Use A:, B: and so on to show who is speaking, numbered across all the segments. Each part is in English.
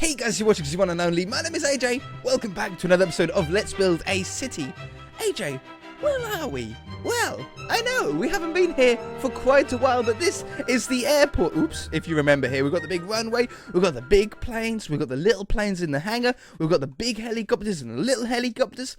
A: Hey guys, you're watching the one and only. My name is AJ. Welcome back to another episode of Let's Build a City. AJ, where are we? Well, I know we haven't been here for quite a while, but this is the airport. Oops, if you remember here, we've got the big runway, we've got the big planes, we've got the little planes in the hangar, we've got the big helicopters and the little helicopters.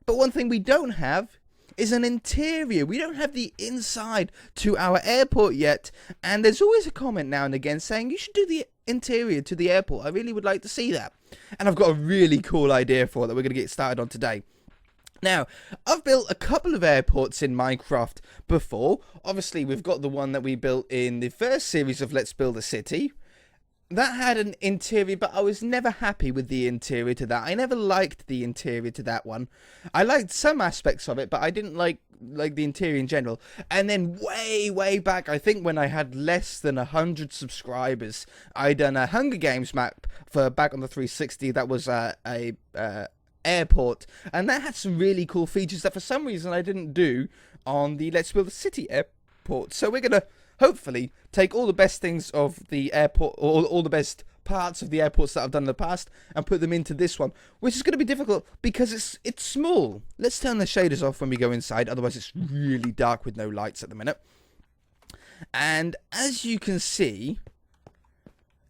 A: But one thing we don't have is an interior. We don't have the inside to our airport yet, and there's always a comment now and again saying you should do the interior to the airport. I really would like to see that, and I've got a really cool idea for it that we're going to get started on today. Now, I've built a couple of airports in Minecraft before. Obviously, we've got the one that we built in the first series of Let's Build a City. That had an interior, but I was never happy with the interior to that. I never liked the interior to that one. I liked some aspects of it, but I didn't like the interior in general. And then way back, I think when I had less than 100 subscribers, I done a Hunger Games map for back on the 360. That was a airport, and that had some really cool features that for some reason I didn't do on the Let's Build a City airport. So we're gonna hopefully take all the best things of the airport, all the best parts of the airports that I've done in the past, and put them into this one, which is going to be difficult because it's small. Let's turn the shaders off when we go inside, otherwise it's really dark with no lights at the minute. And as you can see,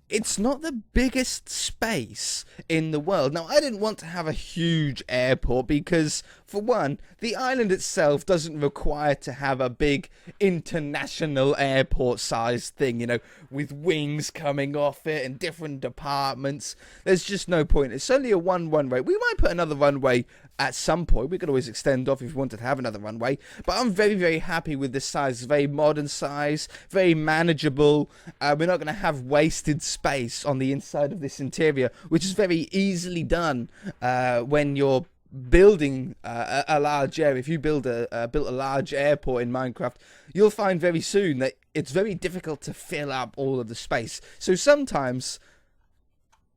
A: it's not the biggest space in the world. Now, I didn't want to have a huge airport because, for one, the island itself doesn't require to have a big international airport-sized thing, you know, with wings coming off it and different departments. There's just no point. It's only a one runway. We might put another runway at some point. We could always extend off if we wanted to have another runway. But I'm very happy with this size. It's a very modern size, very manageable. We're not going to have wasted space on the inside of this interior, which is very easily done when you're building a large area. If you built a large airport in Minecraft, you'll find very soon that it's very difficult to fill up all of the space. So sometimes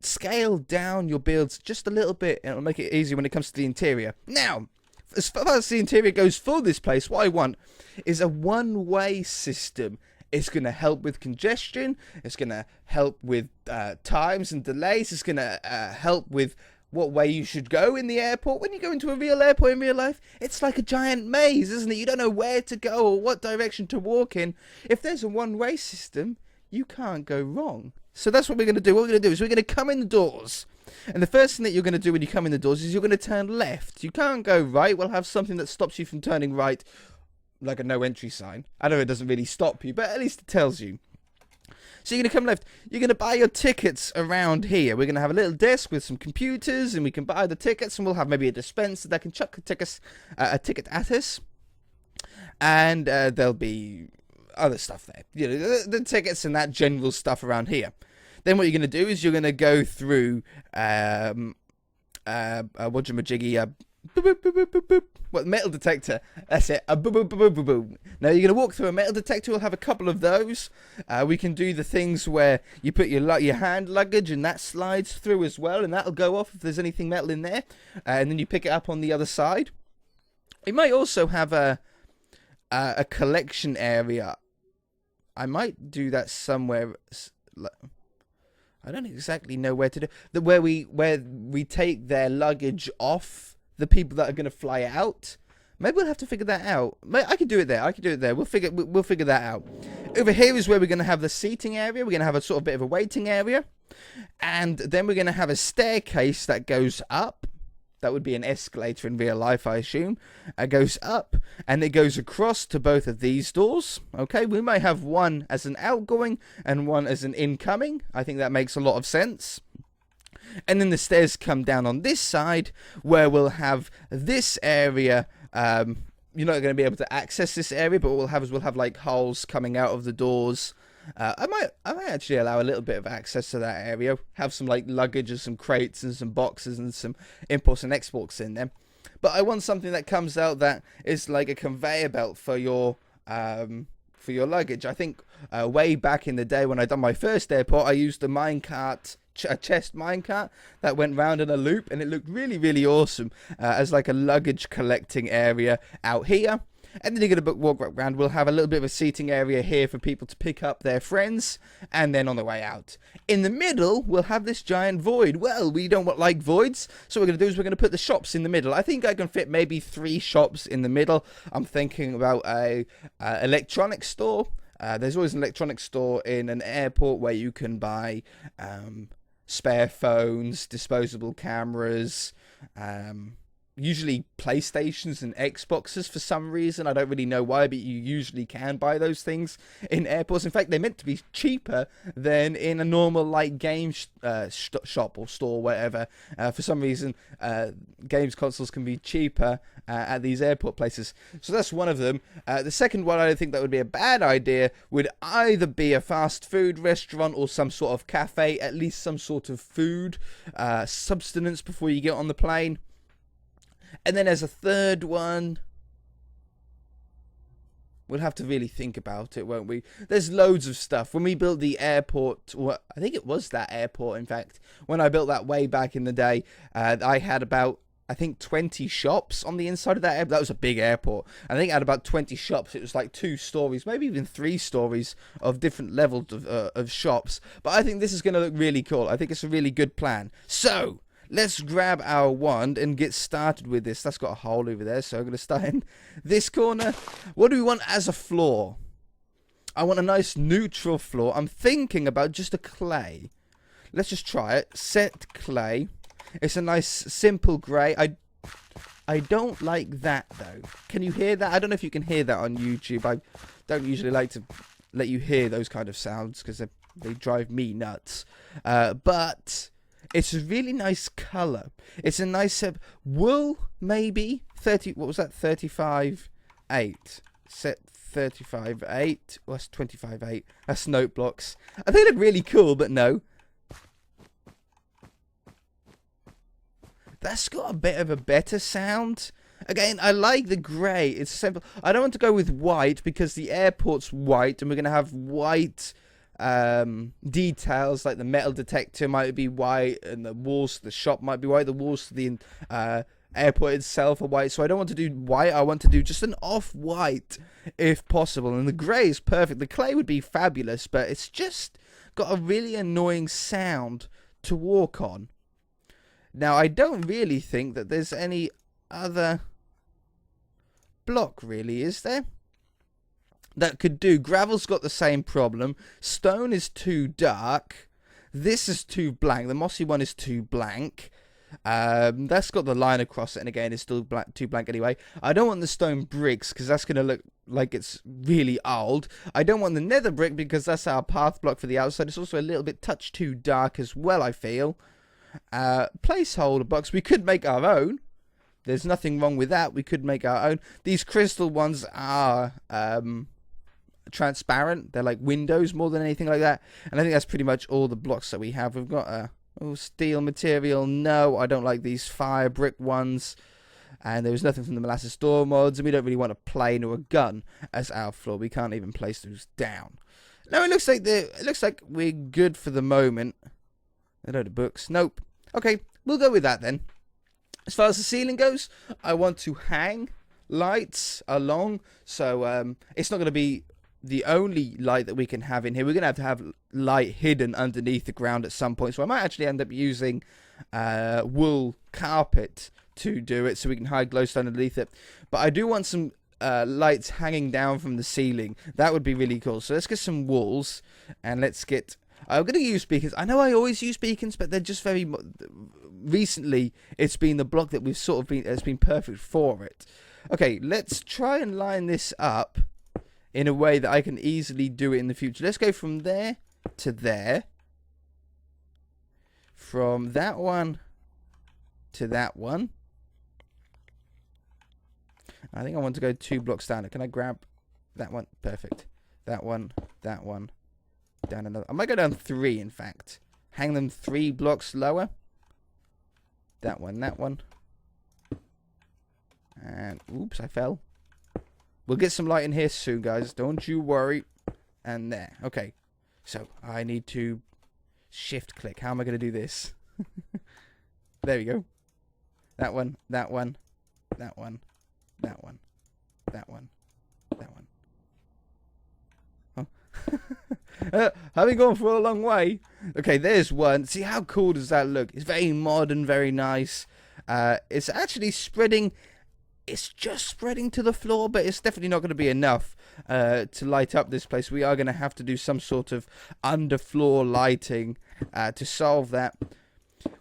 A: scale down your builds just a little bit, and it'll make it easier when it comes to the interior. Now, as far as the interior goes for this place, what I want is a one-way system. It's going to help with congestion. It's going to help with times and delays. It's going to help with what way you should go in the airport. When you go into a real airport in real life, it's like a giant maze, isn't it? You don't know where to go or what direction to walk in. If there's a one-way system, you can't go wrong. So that's what we're going to do. What we're going to do is we're going to come in the doors. And the first thing that you're going to do when you come in the doors is you're going to turn left. You can't go right. We'll have something that stops you from turning right, like a no entry sign. I know it doesn't really stop you, but at least it tells you. So you're going to come left. You're going to buy your tickets around here. We're going to have a little desk with some computers, and we can buy the tickets, and we'll have maybe a dispenser that can chuck a ticket at us. And there'll be other stuff there. You know, the tickets and that general stuff around here. Then what you're going to do is you're going to go through whatchamajiggy, what, metal detector. That's it. Now you're going to walk through a metal detector. We'll have a couple of those. We can do the things where you put your hand luggage and that slides through as well, and that'll go off if there's anything metal in there, and then you pick it up on the other side. You might also have a collection area. I might do that somewhere. I don't exactly know where to do where we take their luggage off the people that are going to fly out. Maybe we'll have to figure that out. I could do it there. We'll figure that out. Over here is where we're going to have the seating area. We're going to have a sort of bit of a waiting area, and then we're going to have a staircase that goes up. That would be an escalator in real life, I assume. It goes up, and it goes across to both of these doors. Okay, we might have one as an outgoing and one as an incoming. I think that makes a lot of sense. And then the stairs come down on this side, where we'll have this area. You're not going to be able to access this area, but what we'll have like holes coming out of the doors. I might actually allow a little bit of access to that area. Have some like luggage and some crates and some boxes and some imports and exports in there. But I want something that comes out that is like a conveyor belt for your luggage. I think way back in the day when I done my first airport, I used a minecart, a chest minecart that went round in a loop, and it looked really awesome as like a luggage collecting area out here. And then you're going to walk around. We'll have a little bit of a seating area here for people to pick up their friends, and then on the way out. In the middle, we'll have this giant void. Well, we don't like voids, so what we're going to do is we're going to put the shops in the middle. I think I can fit maybe 3 shops in the middle. I'm thinking about a electronics store. There's always an electronics store in an airport where you can buy spare phones, disposable cameras, usually PlayStations and Xboxes for some reason. I don't really know why, but you usually can buy those things in airports. In fact, they're meant to be cheaper than in a normal like game shop or store, whatever. For some reason, games consoles can be cheaper at these airport places. So that's one of them. The second one, I don't think that would be a bad idea, would either be a fast food restaurant or some sort of cafe, at least some sort of food substance before you get on the plane. And then as a third one, we'll have to really think about it, won't we? There's loads of stuff. When we built the airport, well, I think it was that airport, in fact. When I built that way back in the day, I had about, I think, 20 shops on the inside of that airport. That was a big airport. I think I had about 20 shops. It was like 2 stories, maybe even 3 stories of different levels of shops. But I think this is going to look really cool. I think it's a really good plan. So let's grab our wand and get started with this. That's got a hole over there, so I'm going to start in this corner. What do we want as a floor? I want a nice neutral floor. I'm thinking about just a clay. Let's just try it. Set clay. It's a nice simple grey. I don't like that, though. Can you hear that? I don't know if you can hear that on YouTube. I don't usually like to let you hear those kind of sounds because they drive me nuts. But it's a really nice colour. It's a nice wool, maybe 30. What was that? 35.8. Set 35.8. Well, that's 25.8. That's note blocks. I think they look really cool, but no. That's got a bit of a better sound. Again, I like the grey. It's simple. I don't want to go with white because the airport's white, and we're going to have white details, like the metal detector might be white and the walls to the shop might be white, the walls to the airport itself are white. So I don't want to do white. I want to do just an off-white if possible, and the grey is perfect. The clay would be fabulous, but it's just got a really annoying sound to walk on. Now, I don't really think that there's any other block, really, is there? That could do. Gravel's got the same problem. Stone is too dark. This is too blank. The mossy one is too blank. That's got the line across it, and again, it's still too blank anyway. I don't want the stone bricks because that's going to look like it's really old. I don't want the nether brick because that's our path block for the outside. It's also a little bit touch too dark as well, I feel. Placeholder box. We could make our own. There's nothing wrong with that. We could make our own. These crystal ones are transparent. They're like windows more than anything like that. And I think that's pretty much all the blocks that we have. We've got steel material. No, I don't like these fire brick ones. And there was nothing from the molasses store mods. And we don't really want a plane or a gun as our floor. We can't even place those down. No, it looks like we're good for the moment. A load of books. Nope. Okay, we'll go with that then. As far as the ceiling goes, I want to hang lights along. So it's not going to be the only light that we can have in here. We're going to have light hidden underneath the ground at some point. So I might actually end up using wool carpet to do it so we can hide glowstone underneath it. But I do want some lights hanging down from the ceiling. That would be really cool. So let's get some walls and let's get... I'm going to use beacons. I know I always use beacons, but they're just very... Recently, it's been the block that we've sort of been... It's been perfect for it. Okay, let's try and line this up in a way that I can easily do it in the future. Let's go from there to there. From that one to that one. I think I want to go 2 blocks down. Can I grab that one? Perfect. That one. That one. Down another. I might go down 3, in fact. Hang them 3 blocks lower. That one, that one. And, oops, I fell. We'll get some light in here soon, guys. Don't you worry. And there. Okay. So, I need to shift click. How am I going to do this? There we go. That one, that one, that one, that one, that one, Having gone for a long way. Okay, there's one. See, how cool does that look? It's very modern, very nice. It's actually spreading. It's just spreading to the floor, but it's definitely not going to be enough to light up this place. We are going to have to do some sort of underfloor lighting to solve that.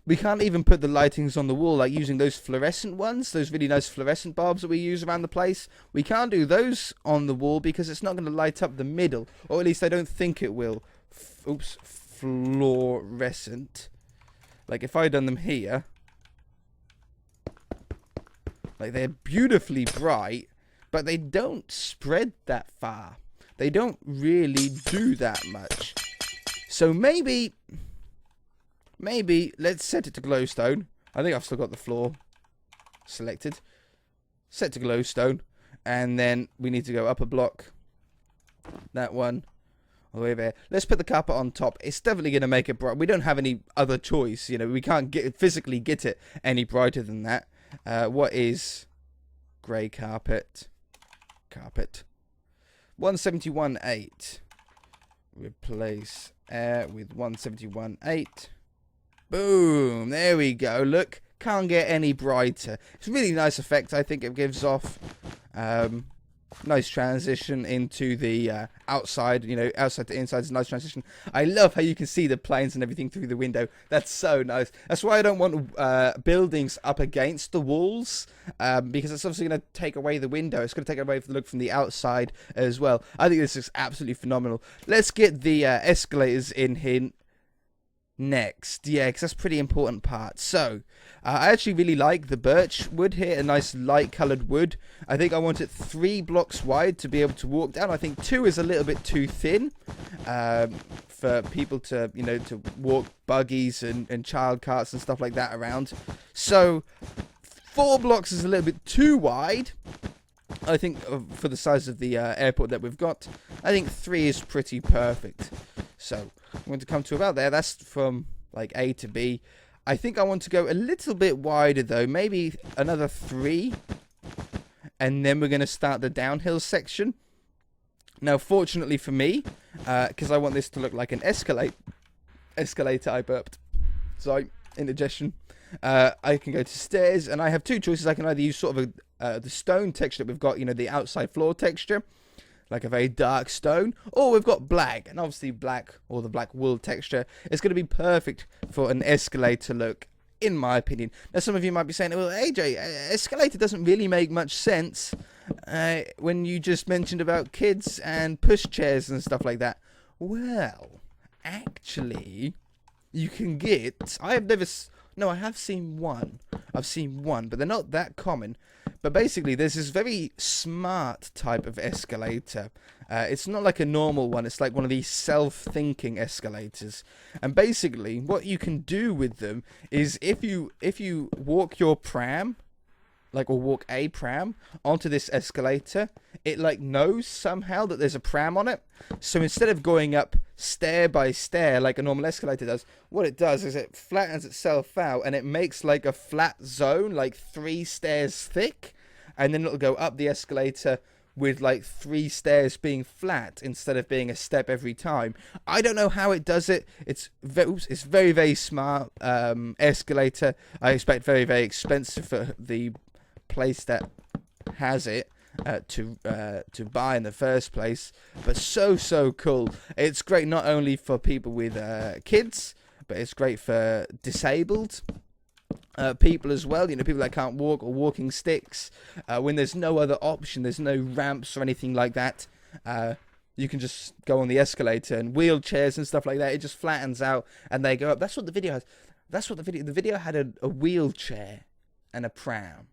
A: We can't even put the lightings on the wall, like using those fluorescent ones, those really nice fluorescent bulbs that we use around the place. We can't do those on the wall because it's not going to light up the middle, or at least I don't think it will. Oops, fluorescent. Like if I'd done them here, like they're beautifully bright, but they don't spread that far. They don't really do that much. So maybe let's set it to glowstone. I think I've still got the floor selected. Set to glowstone. And then we need to go up a block. That one. All the way there. Let's put the carpet on top. It's definitely going to make it bright. We don't have any other choice. You know, we can't physically get it any brighter than that. What is grey carpet? Carpet. 171.8. Replace air with 171.8. Boom, there we go. Look, can't get any brighter. It's a really nice effect, I think it gives off. Nice transition into the outside, you know, outside to inside is a nice transition. I love how you can see the planes and everything through the window. That's so nice. That's why I don't want buildings up against the walls, because it's obviously going to take away the window. It's going to take away the look from the outside as well. I think this is absolutely phenomenal. Let's get the escalators in here next. Yeah, because that's a pretty important part. So I actually really like the birch wood here, a nice light coloured wood. I think I want it 3 blocks wide to be able to walk down. I think 2 is a little bit too thin for people to, you know, to walk buggies and child carts and stuff like that around. So 4 blocks is a little bit too wide, I think, for the size of the airport that we've got. I think 3 is pretty perfect. So I'm going to come to about there. That's from like A to B. I think I want to go a little bit wider though. Maybe another 3. And then we're going to start the downhill section. Now, fortunately for me, because I want this to look like an escalator, I burped. Sorry, indigestion. I can go to stairs, and I have 2 choices. I can either use sort of the stone texture that we've got, you know, the outside floor texture, like a very dark stone, or we've got black, and obviously black, or the black wool texture, is going to be perfect for an escalator look, in my opinion. Now, some of you might be saying, well, AJ, escalator doesn't really make much sense when you just mentioned about kids and pushchairs and stuff like that. Well, actually, you can get, I have seen one. I've seen one, but they're not that common. But basically, there's this very smart type of escalator. It's not like a normal one. It's like one of these self-thinking escalators. And basically, what you can do with them is if you walk your pram, or walk a pram onto this escalator, it like knows somehow that there's a pram on it. So instead of going up stair by stair like a normal escalator does, what it does is it flattens itself out and it makes like a flat zone, like 3 stairs thick, and then it'll go up the escalator with like 3 stairs being flat instead of being a step every time. I don't know how it does it. It's very, very smart escalator. I expect very, very expensive for the place that has it to buy in the first place, but so cool. It's great not only for people with kids, but it's great for disabled people as well, you know, people that can't walk or walking sticks. When there's no other option, there's no ramps or anything like that, you can just go on the escalator, and wheelchairs and stuff like that, it just flattens out and they go up. That's what the video has. The video had a wheelchair and a pram.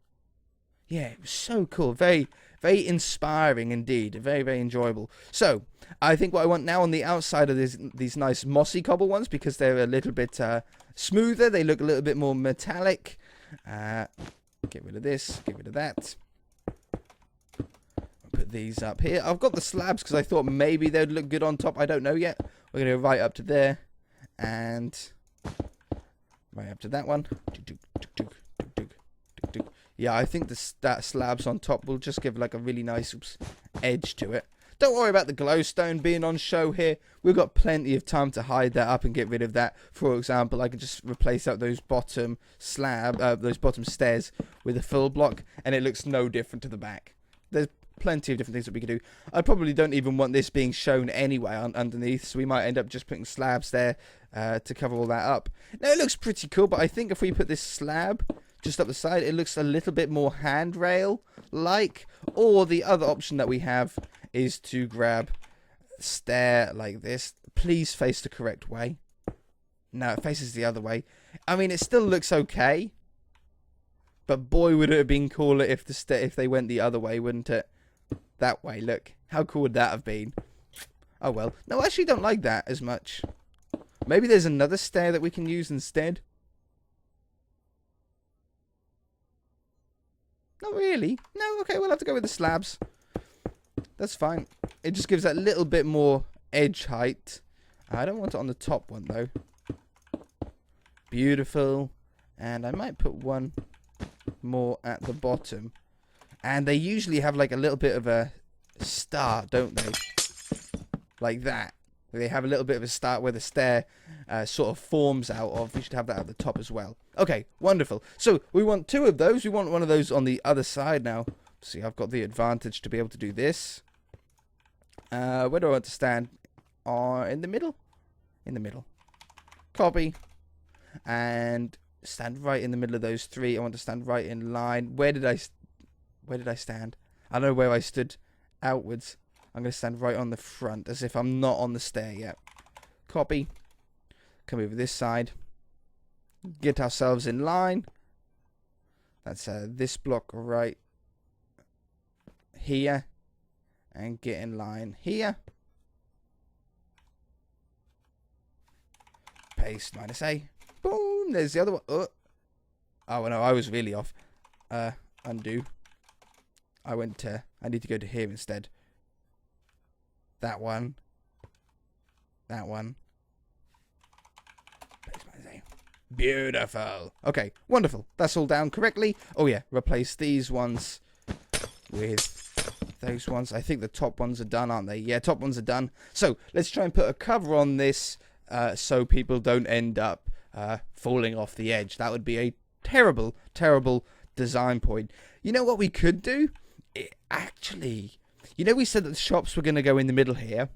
A: Yeah, it was so cool. Very, very inspiring indeed. Very, very enjoyable. So, I think what I want now on the outside of these nice mossy cobble ones, because they're a little bit smoother. They look a little bit more metallic. Get rid of this. Get rid of that. I'll put these up here. I've got the slabs because I thought maybe they'd look good on top. I don't know yet. We're going to go right up to there. And right up to that one. Yeah, I think that slabs on top will just give like a really nice edge to it. Don't worry about the glowstone being on show here. We've got plenty of time to hide that up and get rid of that. For example, I can just replace out those bottom those bottom stairs with a full block, and it looks no different to the back. There's plenty of different things that we could do. I probably don't even want this being shown anyway underneath, so we might end up just putting slabs there to cover all that up. Now, it looks pretty cool, but I think if we put this slab just up the side, it looks a little bit more handrail-like. Or the other option that we have is to grab a stair like this. Please face the correct way. No, it faces the other way. I mean, it still looks okay, but boy, would it have been cooler if they went the other way, wouldn't it? That way, look. How cool would that have been? Oh, well. No, I actually don't like that as much. Maybe there's another stair that we can use instead. Not really. No, okay, we'll have to go with the slabs. That's fine. It just gives that little bit more edge height. I don't want it on the top one, though. Beautiful. And I might put one more at the bottom. And they usually have like a little bit of a start, don't they? Like that. They have a little bit of a start where the stair sort of forms out of. We should have that at the top as well. Okay, wonderful. So we want two of those. We want one of those on the other side now. See, I've got the advantage to be able to do this. Where do I want to stand? In the middle? In the middle. Copy. And stand right in the middle of those three. I want to stand right in line. Where did I stand? I don't know where I stood outwards. I'm going to stand right on the front as if I'm not on the stair yet. Copy. Come over this side. Get ourselves in line. That's this block right here. And get in line here. Paste -A. Boom. There's the other one. Oh no, I was really off. Undo. I need to go to here instead. That one. That one. Beautiful. Okay, wonderful. That's all down correctly. Oh yeah, replace these ones with those ones. I think the top ones are done, aren't they? Yeah, top ones are done. So let's try and put a cover on this so people don't end up falling off the edge. That would be a terrible, terrible design point. You know what we could do? Actually, you know we said that the shops were going to go in the middle here.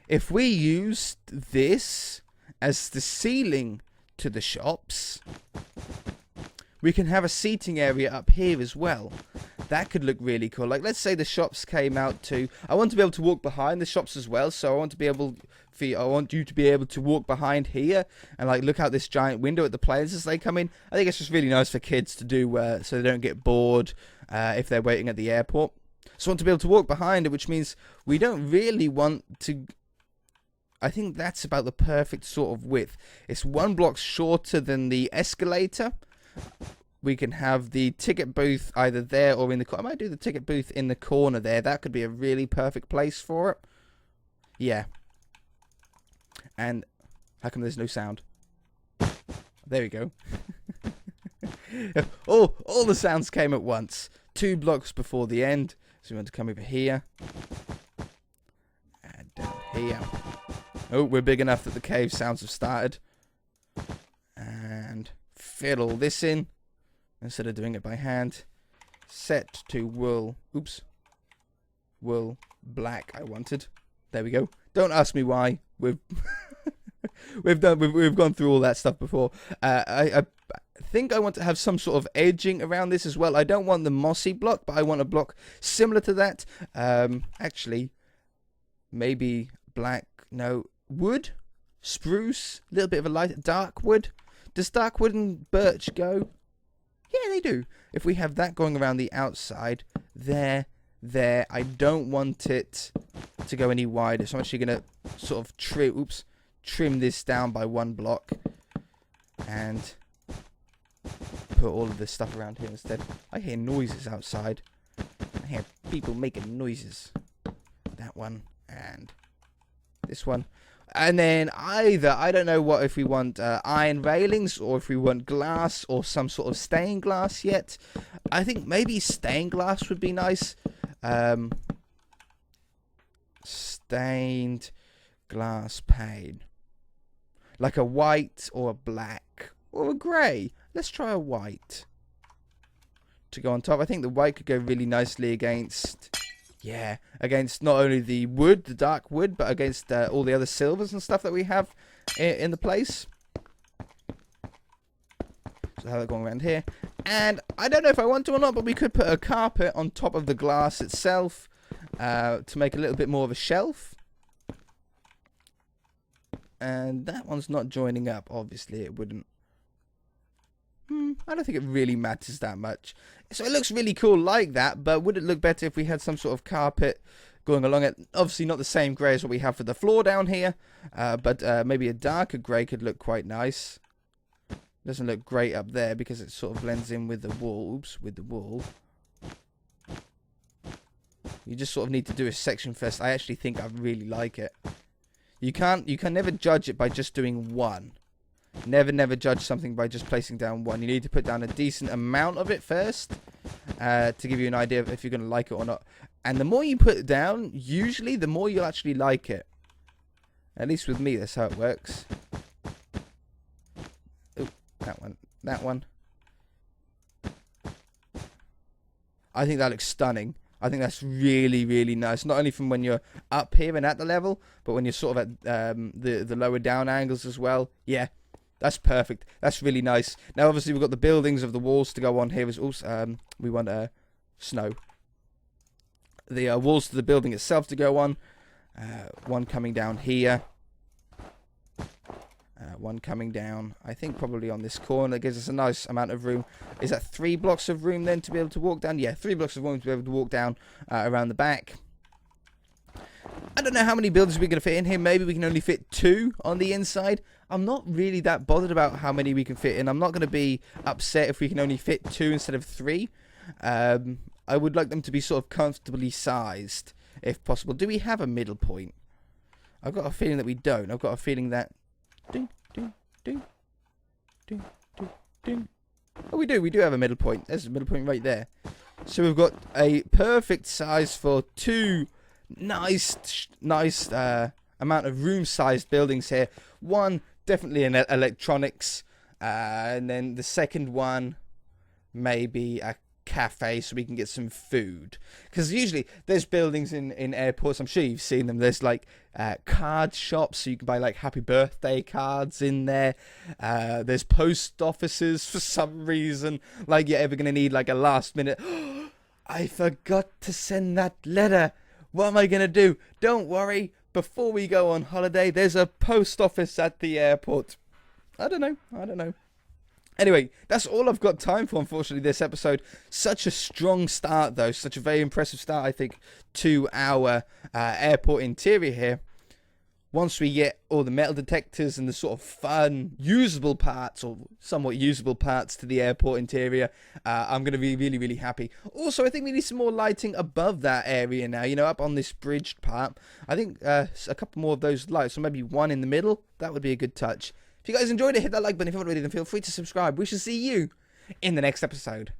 A: If we used this as the ceiling to the shops, we can have a seating area up here as well. That could look really cool. Like, let's say the shops came out to... I want to be able to walk behind the shops as well, so I want you to be able to walk behind here and, like, look out this giant window at the players as they come in. I think it's just really nice for kids to do so they don't get bored if they're waiting at the airport. So I want to be able to walk behind it, which means we don't really want to... I think that's about the perfect sort of width. It's one block shorter than the escalator. We can have the ticket booth either there or in the corner. I might do the ticket booth in the corner there. That could be a really perfect place for it. Yeah. And how come there's no sound? There we go. all the sounds came at once. 2 blocks before the end. So we want to come over here. And down here. Oh, we're big enough that the cave sounds have started. And fill all this in. Instead of doing it by hand. Set to wool. Oops. Wool black I wanted. There we go. Don't ask me why. We've gone through all that stuff before. I think I want to have some sort of edging around this as well. I don't want the mossy block, but I want a block similar to that. Actually, maybe black. No, wood, spruce, a little bit of a light dark wood. Does dark wood and birch go? Yeah, they do. If we have that going around the outside, there. I don't want it to go any wider, so I'm actually going to sort of trim this down by 1 block and put all of this stuff around here instead. I hear noises outside. I hear people making noises. That one and this one. And then either, I don't know what if we want iron railings or if we want glass or some sort of stained glass yet. I think maybe stained glass would be nice. Stained glass pane. Like a white or a black or a grey. Let's try a white to go on top. I think the white could go really nicely against, yeah, against not only the wood, the dark wood, but against all the other silvers and stuff that we have in the place. So have it going around here. And I don't know if I want to or not, but we could put a carpet on top of the glass itself to make a little bit more of a shelf. And that one's not joining up. Obviously, it wouldn't. I don't think it really matters that much. So it looks really cool like that, but would it look better if we had some sort of carpet going along it? Obviously not the same grey as what we have for the floor down here, but maybe a darker grey could look quite nice. Doesn't look great up there because it sort of blends in with the walls, with the wall. You just sort of need to do a section first. I actually think I really like it. You can never judge it by just doing one. Never judge something by just placing down one. You need to put down a decent amount of it first to give you an idea of if you're going to like it or not. And the more you put it down, usually the more you'll actually like it. At least with me, that's how it works. Oh, that one. That one. I think that looks stunning. I think that's really, really nice. Not only from when you're up here and at the level, but when you're sort of at the lower down angles as well. Yeah, that's perfect. That's really nice. Now, obviously, we've got the buildings of the walls to go on here. As also, we want snow. The walls to the building itself to go on. One coming down here. One coming down, I think probably on this corner. It gives us a nice amount of room. Is that 3 blocks of room then to be able to walk down? Yeah, 3 blocks of room to be able to walk down around the back. I don't know how many buildings we're going to fit in here. Maybe we can only fit 2 on the inside. I'm not really that bothered about how many we can fit in. I'm not going to be upset if we can only fit 2 instead of 3. I would like them to be sort of comfortably sized, if possible. Do we have a middle point? I've got a feeling that we don't. I've got a feeling that... Ding, ding, ding, ding, ding, ding. Oh, we do have a middle point. There's a middle point right there. So we've got a perfect size for 2 nice amount of room-sized buildings here. One, definitely in electronics. And then the second one, maybe a cafe so we can get some food, because usually there's buildings in airports, I'm sure you've seen them, there's like card shops so you can buy like happy birthday cards in there. There's post offices for some reason, like you're ever gonna need like a last minute I forgot to send that letter, what am I gonna do? Don't worry, before we go on holiday there's a post office at the airport. I don't know. Anyway, that's all I've got time for, unfortunately, this episode. Such a strong start, though. Such a very impressive start, I think, to our airport interior here. Once we get all the metal detectors and the sort of fun, usable parts, or somewhat usable parts to the airport interior, I'm going to be really, really happy. Also, I think we need some more lighting above that area now, you know, up on this bridged part. I think a couple more of those lights, so maybe one in the middle. That would be a good touch. If you guys enjoyed it, hit that like button. If you haven't already, then feel free to subscribe. We shall see you in the next episode.